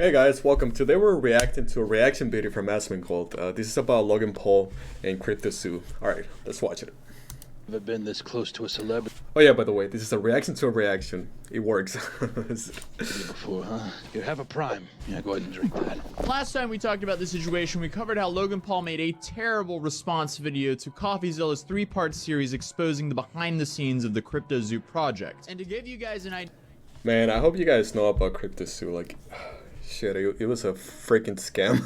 Hey guys, welcome. Today we're reacting to a reaction video from Asmongold. This is about Logan Paul and Crypto. Alright, let's watch it. Never been this close to a celebrity Oh yeah, by the way, this is a reaction to a reaction. It works. before, huh? You have a prime. Yeah, go ahead and drink that. Last time we talked about this situation, we covered how Logan Paul made a terrible response video to CoffeeZilla's 3-part series exposing the behind the scenes of the CryptoZoo project. And to give you guys an idea... Man, I hope you guys know about Crypto. Like, shit, it was a freaking scam.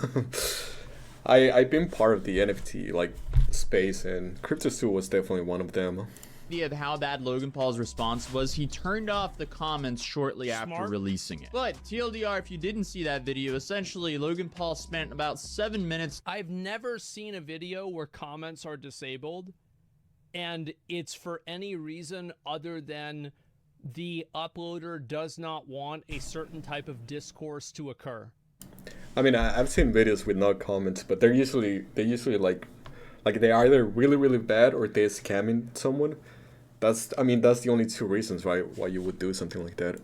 I've been part of the NFT like space, and Crypto was definitely one of them. Of how bad Logan Paul's response was, he turned off the comments shortly after releasing it. But TLDR, if you didn't see that video, essentially Logan Paul spent about 7 minutes. I've never seen a video where comments are disabled and it's for any reason other than the uploader does not want a certain type of discourse to occur. I mean, I've seen videos with no comments, but they're usually like they either really bad or they're scamming someone. That's the only two reasons why you would do something like that.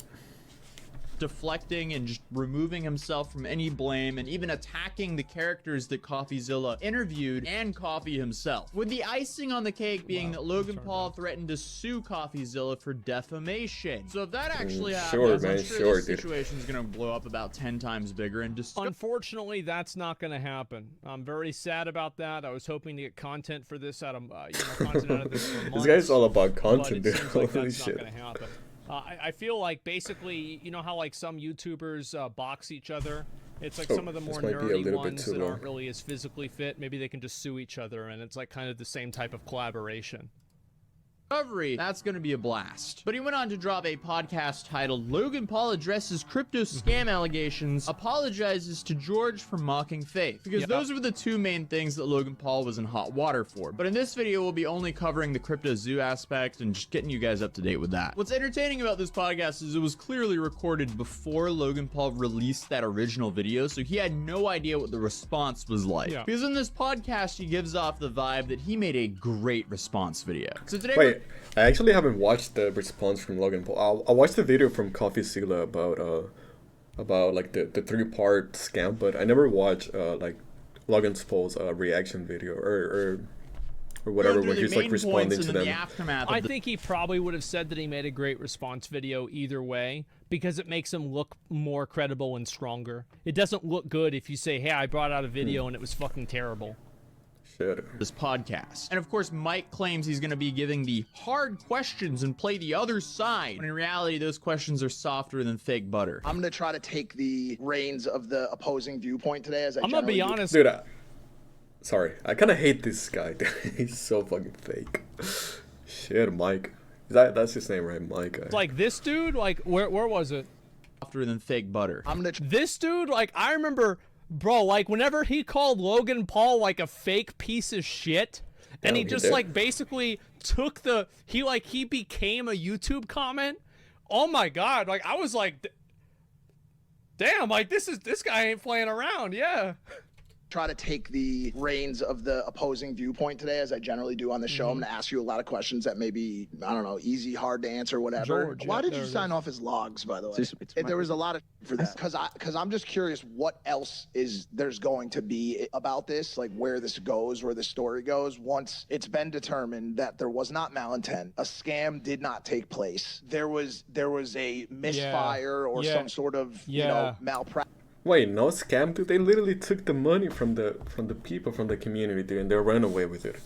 Deflecting and just removing himself from any blame, and even attacking the characters that CoffeeZilla interviewed and Coffee himself. With the icing on the cake being that Logan Paul threatened to sue CoffeeZilla for defamation. So if that actually happens, I'm sure this situation's gonna blow up about 10 times bigger and just... Unfortunately, that's not gonna happen. I'm very sad about that. I was hoping to get content for this out of, content out of this for months. This guy's all about content, dude. Holy that's shit. Not gonna happen. I feel like basically, you know how like some YouTubers box each other? It's like some of the more nerdy ones that aren't really as physically fit. Maybe they can just sue each other, and it's like kind of the same type of collaboration. That's gonna be a blast. But he went on to drop a podcast titled Logan Paul addresses crypto scam allegations, apologizes to George for mocking faith, because those were the two main things that Logan Paul was in hot water for. But in this video, we'll be only covering the CryptoZoo aspect and just getting you guys up to date with that. What's entertaining about this podcast is it was clearly recorded before Logan Paul released that original video, so he had no idea what the response was like. Because in this podcast, he gives off the vibe that he made a great response video. So today I actually haven't watched the response from Logan Paul. I watched the video from CoffeeZilla about like the 3-part scam, but I never watched like Logan Paul's reaction video or whatever when he's like responding to them. I think he probably would have said that he made a great response video either way, because it makes him look more credible and stronger. It doesn't look good if you say, hey, I brought out a video and it was fucking terrible. This podcast. And of course, Mike claims he's going to be giving the hard questions and play the other side, when in reality those questions are softer than fake butter. I'm going to try to take the reins of the opposing viewpoint today, as I'm going to be honest. Dude, sorry, I kind of hate this guy. He's so fucking fake. Shit, Mike. That's his name, right? Mike. Like this dude, like where was it? Softer than fake butter. This dude, like I remember, bro, like whenever he called Logan Paul like a fake piece of shit, and he just like basically took he became a YouTube comment. Oh my god, like I was like, damn, like this guy ain't playing around. Try to take the reins of the opposing viewpoint today, as I generally do on the show. I'm going to ask you a lot of questions that may be, I don't know, easy, hard to answer, whatever. George, why did you sign off his logs, by the way? There was a lot of for that. Because I'm just curious what else there's going to be about this, like where this goes, where the story goes, once it's been determined that there was not malintent, a scam did not take place, there was a misfire or some sort of you know, malpractice. Wait, no scam, dude? They literally took the money from the people from the community, dude, and they ran away with it.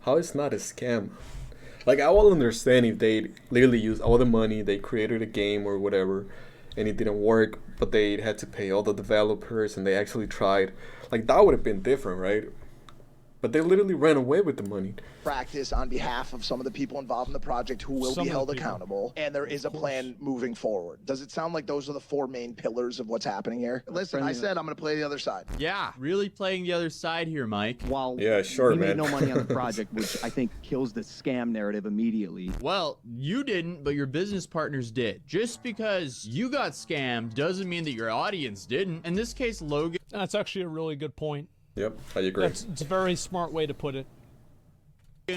How is not a scam? Like, I will understand if they literally used all the money, they created a game or whatever, and it didn't work, but they had to pay all the developers, and they actually tried. Like, that would have been different, right? But they literally ran away with the money. Practice on behalf of some of the people involved in the project who will be held accountable, and there is a plan moving forward. Does it sound like those are the 4 main pillars of what's happening here? Listen, I said I'm going to play the other side. Yeah, really playing the other side here, Mike. While he made no money on the project, which I think kills the scam narrative immediately. Well, you didn't, but your business partners did. Just because you got scammed doesn't mean that your audience didn't. In this case, Logan... That's actually a really good point. Yep, I agree. It's a very smart way to put it.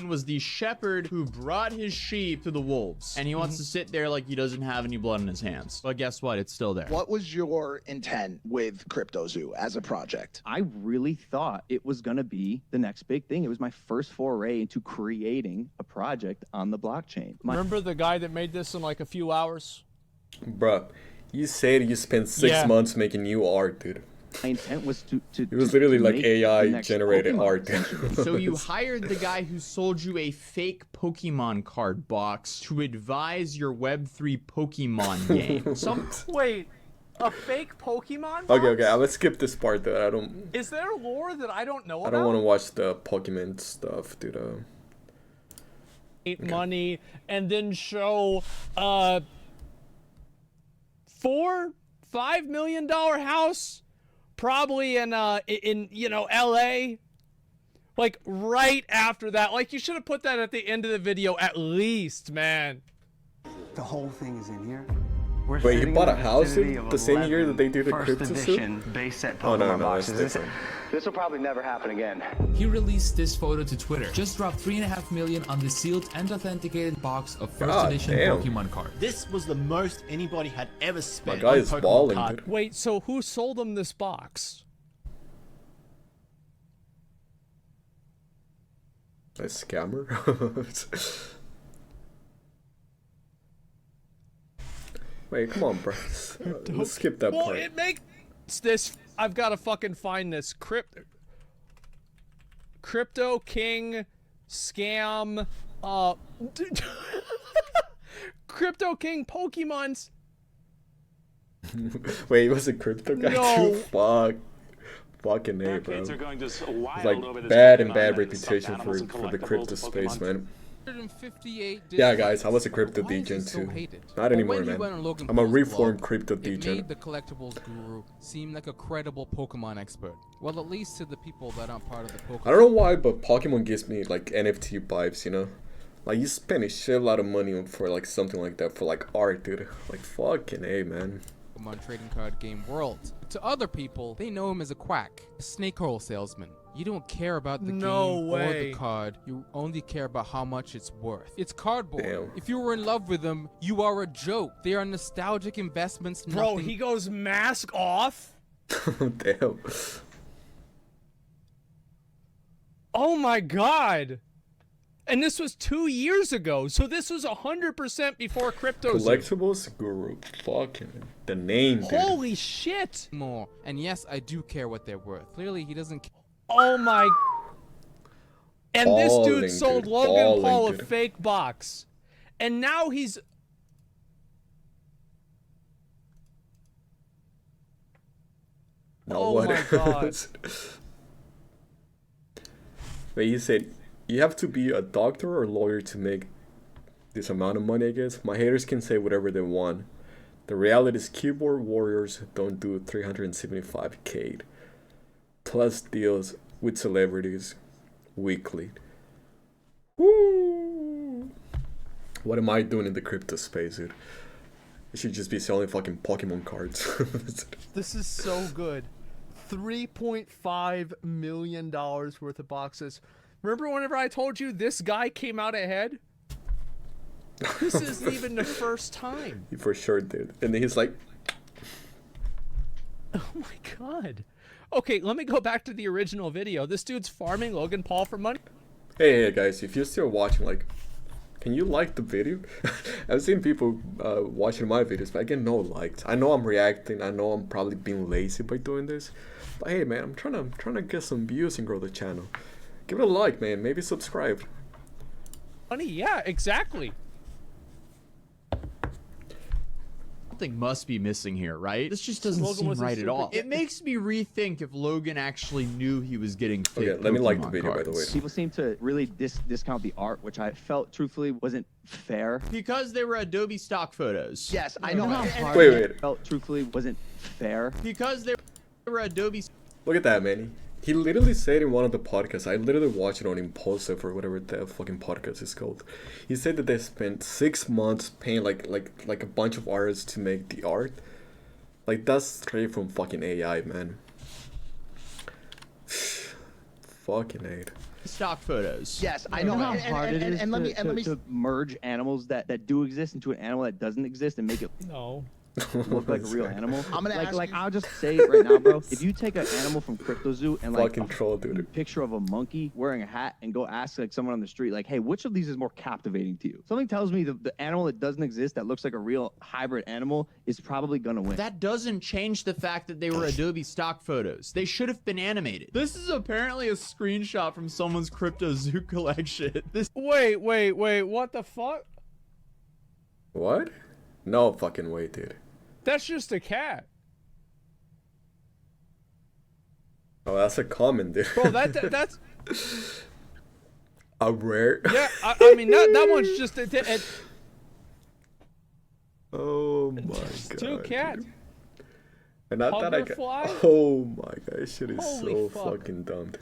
was the shepherd who brought his sheep to the wolves, and he wants to sit there like he doesn't have any blood in his hands. But guess what? It's still there. What was your intent with CryptoZoo as a project? I really thought it was going to be the next big thing. It was my first foray into creating a project on the blockchain. Remember the guy that made this in like a few hours? Bruh, you said you spent 6 months making new art, dude. My intent was to it was literally like AI generated Pokemon, art. So you hired the guy who sold you a fake Pokemon card box to advise your Web3 Pokemon game. Wait, a fake Pokemon box? Okay, I'm gonna skip this part though. I don't. Is there lore that I don't know about? I don't want to watch the Pokemon stuff, dude. Money and then show $4-5 million house. Probably in you know, LA, like right after that. Like you should have put that at the end of the video at least, man. The whole thing is in here. Wait, you bought a house in the same year that they did the crypto suit? Base set Oh no, Pokemon it's boxes. different. This will probably never happen again. He released this photo to Twitter. Just dropped 3.5 million on the sealed and authenticated box of first edition Pokemon card. This was the most anybody had ever My spent. guy is balling, dude. Wait, so who sold him this box? A scammer? Wait, come on, bro. Let's skip that Well, part. it makes this. I've got to fucking find this Crypto King scam. Crypto King Pokemon's. Wait, he was a crypto guy No. too? Fuck. Fucking A, bro. Kids are going just wild It's like over this bad and Pokemon bad and reputation stuffed for animals and the crypto collectibles, space, Pokemon. man. 158 Yeah, guys, I was a crypto degen too. Not anymore, man. I'm a reformed crypto It degen. made the collectibles guru seem like a credible Pokemon expert. Well, at least to the people that aren't part of the Pokemon. I don't know why, but Pokemon gives me like NFT vibes, you know? Like you spend a shit lot of money for like something like that for like art, dude. Like fucking A, man. Pokemon trading card game world. To other people, they know him as a quack, a snake oil salesman. You don't care about the game or the card. You only care about how much it's worth. It's cardboard. Damn. If you were in love with them, you are a joke. They are nostalgic investments. Bro, he goes mask off. Damn. Oh my god. And this was 2 years ago, so this was 100% before crypto. Collectibles guru. Fucking the name, dude. Holy shit. More. And yes, I do care what they're worth. Clearly, he doesn't care. Oh my. And this dude Balling, sold dude. Logan Balling, Paul a dude. fake box. And now he's. Now Oh what? my god. Wait, he said, you have to be a doctor or lawyer to make this amount of money, I guess. My haters can say whatever they want. The reality is keyboard warriors don't do 375k plus deals with celebrities weekly. Woo! What am I doing in the crypto space, dude? I should just be selling fucking Pokemon cards. This is so good. $3.5 million worth of boxes. Remember whenever I told you this guy came out ahead? This isn't even the first time. He for sure did. And then he's like, oh my god. Okay, let me go back to the original video. This dude's farming Logan Paul for money. hey guys, if you're still watching, like, can you like the video? I've seen people watching my videos, but I get no likes. I know I'm reacting. I know I'm probably being lazy by doing this. But hey, man, I'm trying to get some views and grow the channel. Give it a like, man. Maybe subscribe. Money, yeah, exactly. Something must be missing here, right? This just doesn't Logan seem was a right at all. super- It makes me rethink if Logan actually knew he was getting fake Okay, let me like the Pokemon video, by the cards. way. People seem to really discount the art, which I felt truthfully wasn't fair. Because they were Adobe stock photos. Yes, I know. Wait. Felt truthfully wasn't fair. Because they were Adobe. Look at that, man. He literally said in one of the podcasts, I literally watched it on Impulsive or whatever the fucking podcast is called. He said that they spent 6 months paying like a bunch of artists to make the art. Like, that's straight from fucking AI, man. Fucking hate. stock photos. Yes, I You know. know how And- hard and- it is and let me to merge animals that do exist into an animal that doesn't exist and make it look like a real animal. I'm gonna ask like you- I'll just say it right now, bro. If you take an animal from CryptoZoo and like Fucking troll, dude. a picture of a monkey wearing a hat and go ask like someone on the street, like, hey, which of these is more captivating to you? Something tells me the animal that doesn't exist that looks like a real hybrid animal is probably gonna win. That doesn't change the fact that they were Adobe stock photos. They should have been animated. This is apparently a screenshot from someone's CryptoZoo collection. This Wait, what the fuck? What? No fucking way, dude. That's just a cat. Oh, that's a common, dude. Bro, that's a rare. yeah. I mean that one's just a Oh my god. two cat. Dude. And I thought I could. Hoverfly? Oh my god, this shit is Holy so fuck. fucking dumb. Dude.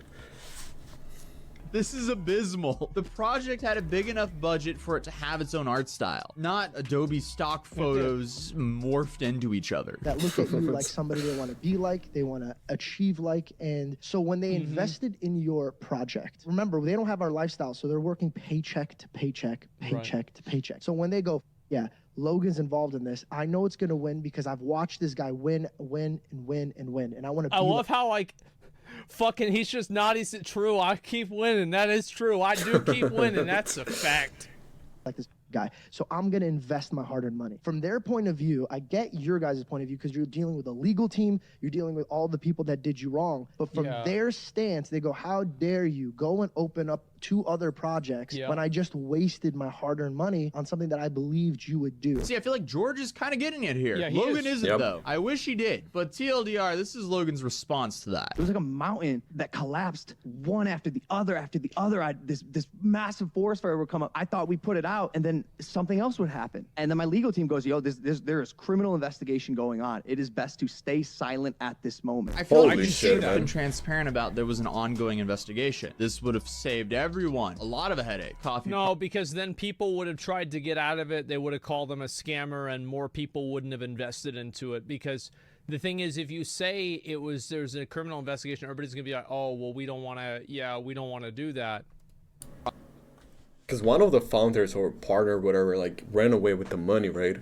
This is abysmal. The project had a big enough budget for it to have its own art style, not Adobe stock photos morphed into each other. That look at you like somebody they want to be like, they want to achieve like. And so when they invested in your project, remember, they don't have our lifestyle, so they're working paycheck to paycheck, paycheck to paycheck. So when they go, yeah, Logan's involved in this, I know it's going to win because I've watched this guy win, and I want to be I love how like fucking he's just not is it true. I keep winning. That is true. I do keep winning. That's a fact. like this guy. So I'm going to invest my hard-earned money. From their point of view, I get your guys' point of view because you're dealing with a legal team, you're dealing with all the people that did you wrong. But from their stance, they go, how dare you go and open up 2 other projects when I just wasted my hard-earned money on something that I believed you would do. See, I feel like George is kind of getting it here. Yeah, he Logan is. isn't, though. I wish he did. But TLDR, this is Logan's response to that. It was like a mountain that collapsed one after the other after the other. This massive forest fire would come up. I thought we put it out, and then something else would happen. And then my legal team goes, yo, there is criminal investigation going on. It is best to stay silent at this moment. I feel like Holy you shit, should have man. been transparent about there was an ongoing investigation. This would have saved everyone a lot of a headache. Coffee. No, because then people would have tried to get out of it. They would have called them a scammer, and more people wouldn't have invested into it. Because the thing is, if you say there's a criminal investigation, everybody's gonna be like, oh, well, we don't want to do that. Because one of the founders or partner, whatever, like ran away with the money, right?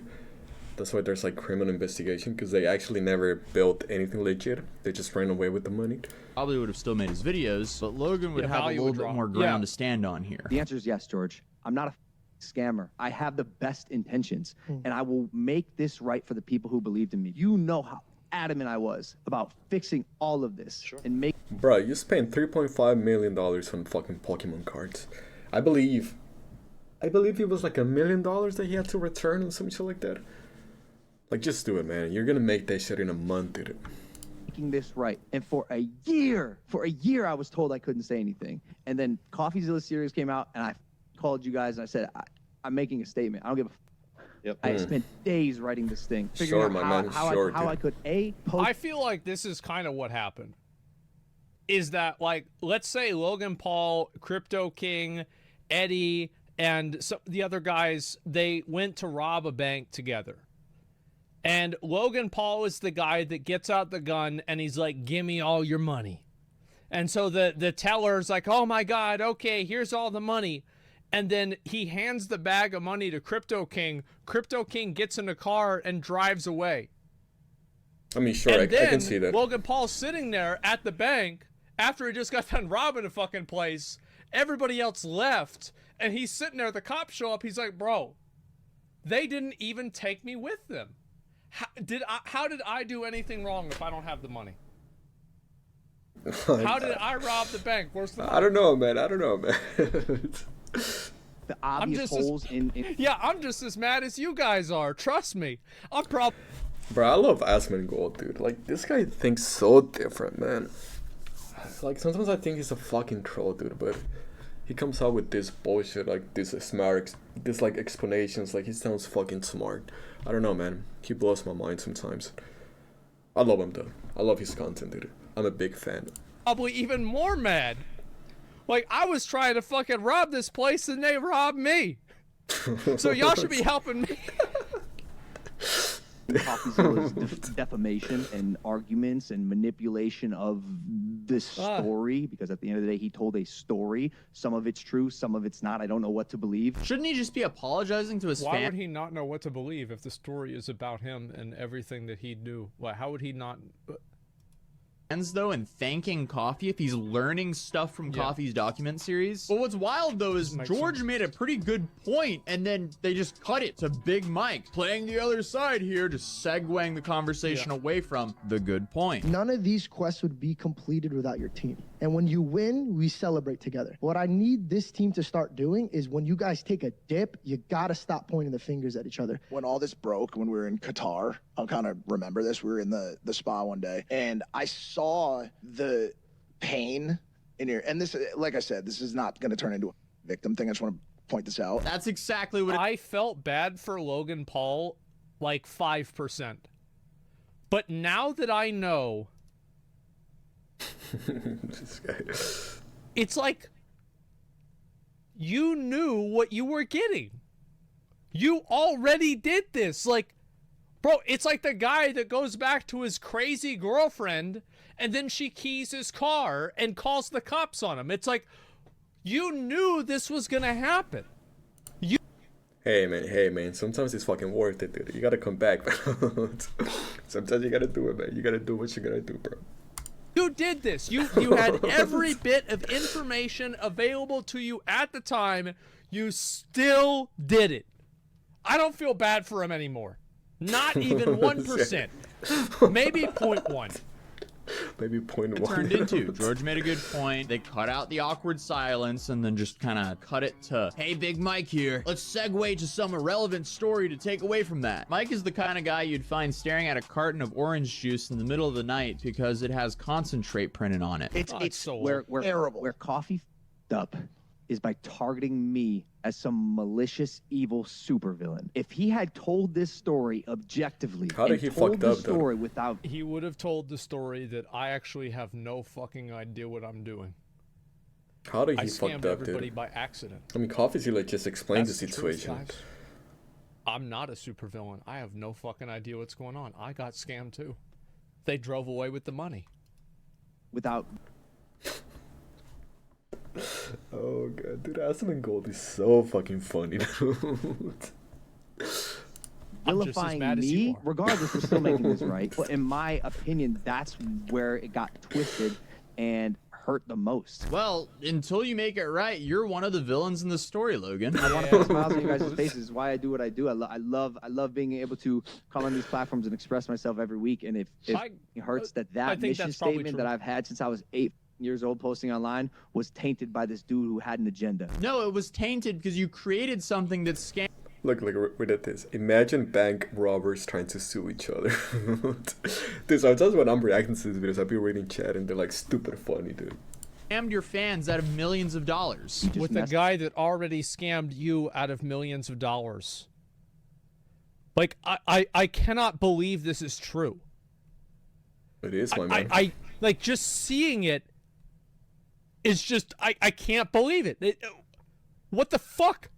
That's why there's like criminal investigation, because they actually never built anything legit. They just ran away with the money. Probably would have still made his videos, but Logan would have a value little would bit drop. more ground to stand on here. The answer is yes, George. I'm not a scammer. I have the best intentions, and I will make this right for the people who believed in me. You know how adamant I was about fixing all of this and make. Bro, you spent $3.5 million on fucking Pokemon cards. I believe it was like $1 million that he had to return or some shit like that. Like, just do it, man. You're gonna make that shit in a month, dude. Making this right, and for a year I was told I couldn't say anything, and then CoffeeZilla series came out, and I called you guys and I said I'm making a statement. I don't give a Yep. I spent days writing this thing, Sure, figuring my out man, how sure, I dude. could post. I feel like this is kind of what happened. Is that, like, let's say Logan Paul, Crypto King, Eddie, and the other guys, they went to rob a bank together. And Logan Paul is the guy that gets out the gun and he's like, give me all your money. And so the teller's like, oh my God, okay, here's all the money. And then he hands the bag of money to Crypto King. Crypto King gets in a car and drives away. I mean, sure, I then can see that. Logan Paul's sitting there at the bank after he just got done robbing a fucking place. Everybody else left. And he's sitting there. The cops show up. He's like, bro, they didn't even take me with them. How did I do anything wrong if I don't have the money? How did I rob the bank? Where's the money? I don't know, man. The obvious holes in. Yeah, I'm just as mad as you guys are. Trust me. I'm probably. Bro, I love Asmongold, dude. Like, this guy thinks so different, man. Like, sometimes I think he's a fucking troll, dude, but he comes out with this bullshit, like, this smart, this, like, explanations, like, he sounds fucking smart. I don't know, man. He blows my mind sometimes. I love him, though. I love his content, dude. I'm a big fan. Probably even more mad. Like, I was trying to fucking rob this place and they robbed me. So y'all should be helping me. CoffeeZilla's defamation and arguments and manipulation of this story, because at the end of the day, he told a story. Some of it's true, some of it's not. I don't know what to believe. Shouldn't he just be apologizing to his fans? Why would he not know what to believe if the story is about him and everything that he knew? Why? How would he not? Though, and thanking Coffee if he's learning stuff from Coffee's document series. But what's wild though is George made a pretty good point, and then they just cut it to Big Mike playing the other side here, just segueing the conversation away from the good point. None of these quests would be completed without your team. And when you win, we celebrate together. What I need this team to start doing is when you guys take a dip, you gotta stop pointing the fingers at each other. When all this broke, when we were in Qatar, I'll kind of remember this. We were in the spa one day, and I saw the pain in your, and this, like I said, this is not going to turn into a victim thing. I just want to point this out. That's exactly what I felt bad for Logan Paul, like 5%. But now that I know, this guy. It's like you knew what you were getting. You already did this. Like, bro, it's like the guy that goes back to his crazy girlfriend and then she keys his car and calls the cops on him. It's like, you knew this was gonna happen. Hey man, sometimes it's fucking worth it, dude. You gotta come back, bro. Sometimes you gotta do it, man. You gotta do what you gotta do, bro. You did this. You had every bit of information available to you at the time. You still did it. I don't feel bad for him anymore. Not even 1%. Maybe 0.1. Maybe 0.1. It turned into. George made a good point. They cut out the awkward silence and then just kind of cut it to, hey, Big Mike here. Let's segue to some irrelevant story to take away from that. Mike is the kind of guy you'd find staring at a carton of orange juice in the middle of the night because it has concentrate printed on it. It's so where terrible. Where Coffee f***ed up is by targeting me as some malicious, evil supervillain. If he had told this story objectively, how did he fucked up story without, he would have told the story that I actually have no fucking idea what I'm doing. How did he I fucked scammed up, everybody dude? by accident. I mean, Coffee's like just explains the That's the truth, situation. guys. I'm not a supervillain. I have no fucking idea what's going on. I got scammed too. They drove away with the money. without. Oh god, dude, Asmongold is so fucking funny, dude. Vilifying me, regardless, we're still making this right. But in my opinion, that's where it got twisted and hurt the most. Well, until you make it right, you're one of the villains in the story, Logan. I want to put smiles on you guys' faces. Why I do what I do. I love being able to come on these platforms and express myself every week. And if it hurts that mission statement that I've had since I was 8 years old posting online was tainted by this dude who had an agenda. No, it was tainted because you created something that scam. Look, read at this. Imagine bank robbers trying to sue each other. Dude, sometimes when I'm reacting to these videos, I'll be reading chat and they're like stupid funny, dude. Scammed your fans out of millions of dollars. With a guy that already scammed you out of millions of dollars. Like, I cannot believe this is true. It is, my man. I like, just seeing it is just, I can't believe it. What the fuck?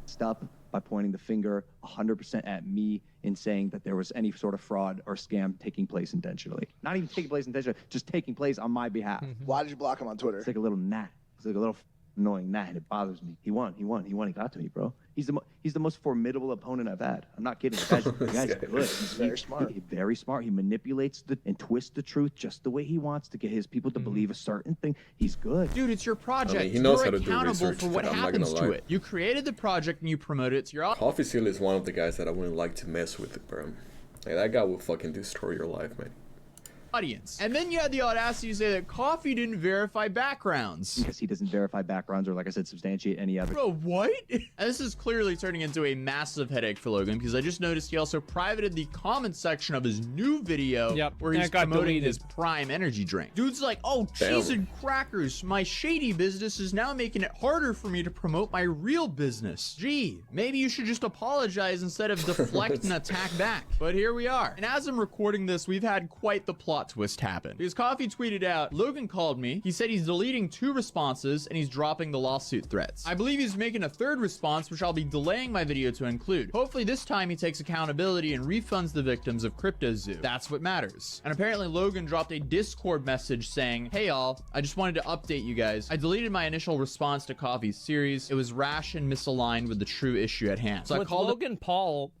Stop by pointing the finger 100% at me in saying that there was any sort of fraud or scam taking place intentionally. Not even taking place intentionally, just taking place on my behalf. Why did you block him on Twitter? It's like a little gnat. It's like a little annoying gnat, and it bothers me. He won. He got to me, bro. He's the most formidable opponent I've had. I'm not kidding. The guy's good. He's very smart. He's very smart. He manipulates and twists the truth just the way he wants to get his people to believe a certain thing. He's good. Dude, it's your project. I mean, he knows You're how to do accountable research, for what I'm not happens gonna to lie. it. You created the project and you promote it. So you're Coffee Seal is one of the guys that I wouldn't like to mess with, bro. Like, that guy will fucking destroy your life, man. audience. And then you had the audacity to say that Coffee didn't verify backgrounds. Because he doesn't verify backgrounds or, like I said, substantiate any other. Bro, what? And this is clearly turning into a massive headache for Logan, because I just noticed he also privated the comment section of his new video where he's promoting his Prime energy drink. Dude's like, oh, cheese and crackers. My shady business is now making it harder for me to promote my real business. Gee, maybe you should just apologize instead of deflect and attack back. But here we are. And as I'm recording this, we've had quite the plot plot twist happened. Because Coffee tweeted out, Logan called me. He said he's deleting 2 responses and he's dropping the lawsuit threats. I believe he's making a 3rd response, which I'll be delaying my video to include. Hopefully this time he takes accountability and refunds the victims of CryptoZoo. That's what matters. And apparently Logan dropped a Discord message saying, hey y'all, I just wanted to update you guys. I deleted my initial response to Coffee's series. It was rash and misaligned with the true issue at hand. So with Logan Paul,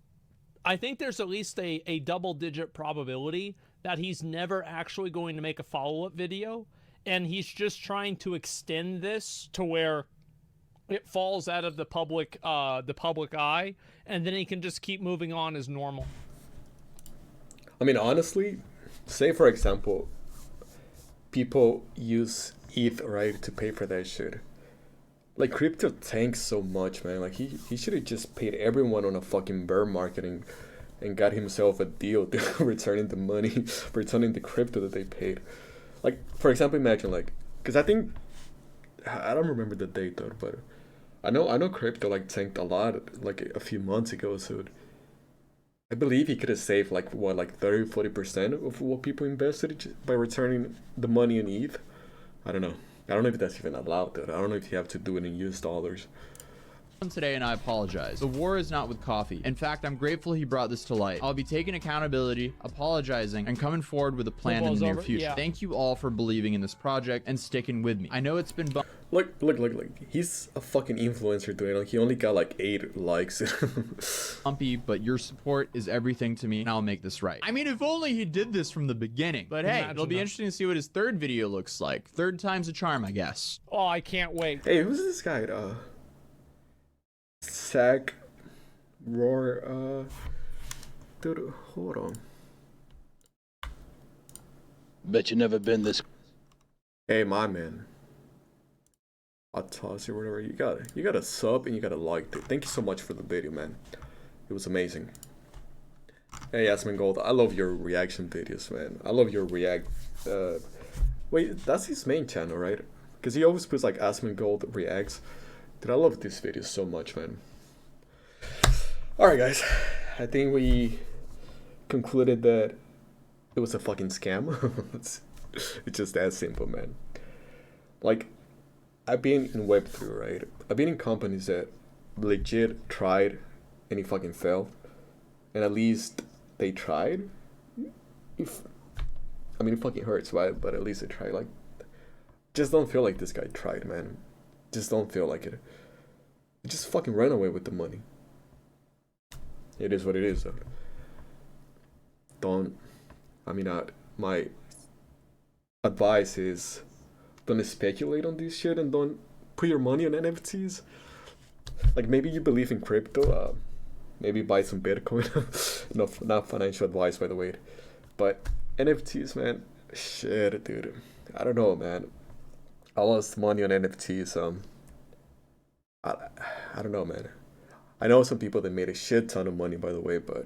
I think there's at least a double-digit probability that he's never actually going to make a follow-up video, and he's just trying to extend this to where it falls out of the public eye, and then he can just keep moving on as normal. I mean, honestly, say for example, people use ETH, right, to pay for that shit. Like, crypto tanks so much, man. Like, he should have just paid everyone on a fucking bear market and got himself a deal returning the money, returning the crypto that they paid. Like, for example, imagine, like, because I think, I don't remember the date though, but I know crypto, like, tanked a lot, like, a few months ago, so I believe he could have saved, like, what, like 30-40% of what people invested by returning the money in ETH. I don't know if that's even allowed, though. I don't know if you have to do it in US dollars. Today, and I apologize. The war is not with Coffee. In fact, I'm grateful he brought this to light. I'll be taking accountability, apologizing, and coming forward with a plan in the near future. Yeah. Thank you all for believing in this project and sticking with me. I know it's been Look. He's a fucking influencer doing it. Like, he only got like 8 likes. bumpy, but your support is everything to me, and I'll make this right. I mean, if only he did this from the beginning. But hey, it'll be interesting to see what his 3rd video looks like. 3rd time's a charm, I guess. Oh, I can't wait. Hey, who's this guy? Sack Roar, dude, hold on. Bet you never been this. Hey, my man. Atozi or whatever, you got a sub and you got a like, dude. Thank you so much for the video, man. It was amazing. Hey, Asmongold, I love your reaction videos, man. I love your wait, that's his main channel, right? Because he always puts like Asmongold reacts. Dude, I love this video so much, man. Alright, guys. I think we concluded that it was a fucking scam. It's just that simple, man. Like, I've been in Web3, right? I've been in companies that legit tried and it fucking failed. And at least they tried. It fucking hurts, right? But at least they tried. Like, just don't feel like this guy tried, man. Just don't feel like it. Just fucking run away with the money. It is what it is, though. My advice is don't not this shit and don't put your money on NFTs. Like, maybe you believe in crypto, maybe buy some Bitcoin. No, not financial advice, by the way. But NFTs, man, shit, dude. I don't know, man. I lost money on NFTs. I don't know, man. I know some people that made a shit ton of money, by the way, but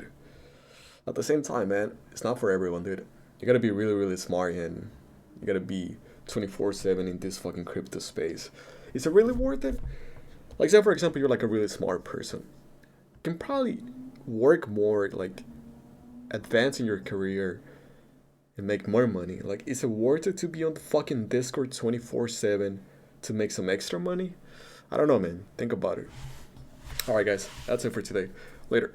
at the same time, man, it's not for everyone, dude. You gotta be really, really smart, and you gotta be 24/7 in this fucking crypto space. Is it really worth it? Like, say for example, you're like a really smart person. You can probably work more, like, advance in your career and make more money. Like, is it worth it to be on the fucking Discord 24/7 to make some extra money? I don't know, man. Think about it. Alright, guys. That's it for today. Later.